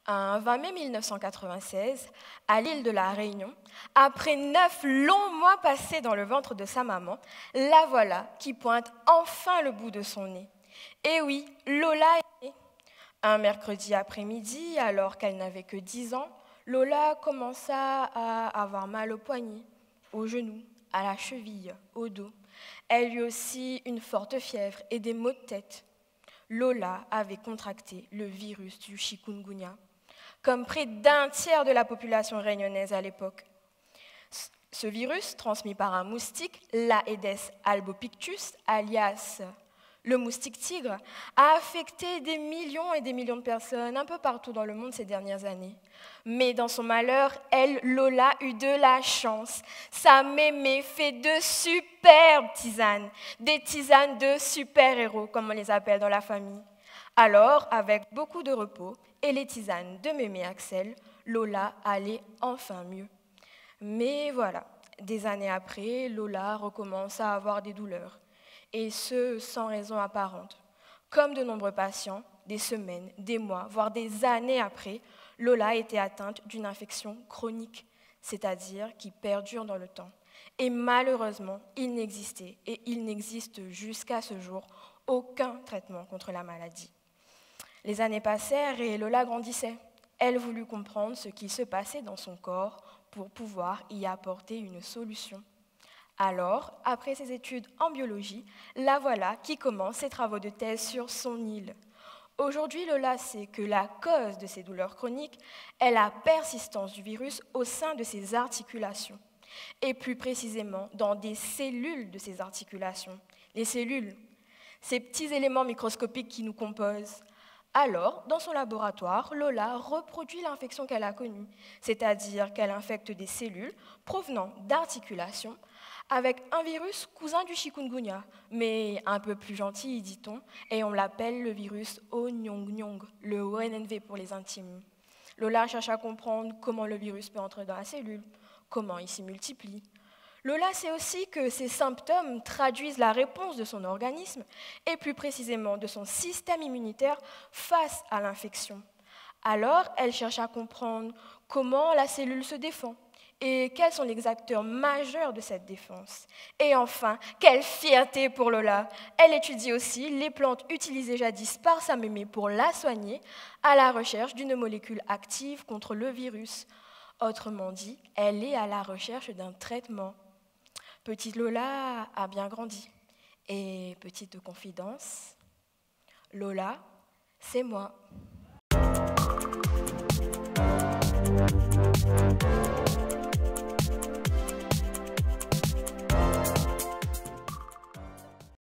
Un 20 mai 1996, à l'île de la Réunion, après 9 longs mois passés dans le ventre de sa maman, la voilà qui pointe enfin le bout de son nez. Et oui, Lola est née. Un mercredi après-midi, alors qu'elle n'avait que 10 ans, Lola commença à avoir mal au poignet, au genou, à la cheville, au dos. Elle eut aussi une forte fièvre et des maux de tête. Lola avait contracté le virus du chikungunya, comme près d'un tiers de la population réunionnaise à l'époque. Ce virus, transmis par un moustique, l'Aedes albopictus, alias le moustique tigre, a affecté des millions et des millions de personnes un peu partout dans le monde ces dernières années. Mais dans son malheur, elle, Lola, eut de la chance. Sa mémé fait de superbes tisanes, des tisanes de super-héros, comme on les appelle dans la famille. Alors, avec beaucoup de repos et les tisanes de mémé Axel, Lola allait enfin mieux. Mais voilà, des années après, Lola recommence à avoir des douleurs, et ce, sans raison apparente. Comme de nombreux patients, des semaines, des mois, voire des années après, Lola était atteinte d'une infection chronique, c'est-à-dire qui perdure dans le temps. Et malheureusement, il n'existait, et il n'existe jusqu'à ce jour, aucun traitement contre la maladie. Les années passèrent et Lola grandissait. Elle voulut comprendre ce qui se passait dans son corps pour pouvoir y apporter une solution. Alors, après ses études en biologie, la voilà qui commence ses travaux de thèse sur son île. Aujourd'hui, Lola sait que la cause de ces douleurs chroniques est la persistance du virus au sein de ses articulations, et plus précisément dans des cellules de ces articulations. Les cellules, ces petits éléments microscopiques qui nous composent. Alors, dans son laboratoire, Lola reproduit l'infection qu'elle a connue, c'est-à-dire qu'elle infecte des cellules provenant d'articulations avec un virus cousin du chikungunya, mais un peu plus gentil, dit-on, et on l'appelle le virus Onyongnyong, le ONNV pour les intimes. Lola cherche à comprendre comment le virus peut entrer dans la cellule, comment il s'y multiplie. Lola sait aussi que ces symptômes traduisent la réponse de son organisme, et plus précisément de son système immunitaire face à l'infection. Alors, elle cherche à comprendre comment la cellule se défend, et quels sont les acteurs majeurs de cette défense. Et enfin, quelle fierté pour Lola! Elle étudie aussi les plantes utilisées jadis par sa mémé pour la soigner, à la recherche d'une molécule active contre le virus. Autrement dit, elle est à la recherche d'un traitement. Petite Lola a bien grandi. Et petite confidence, Lola, c'est moi.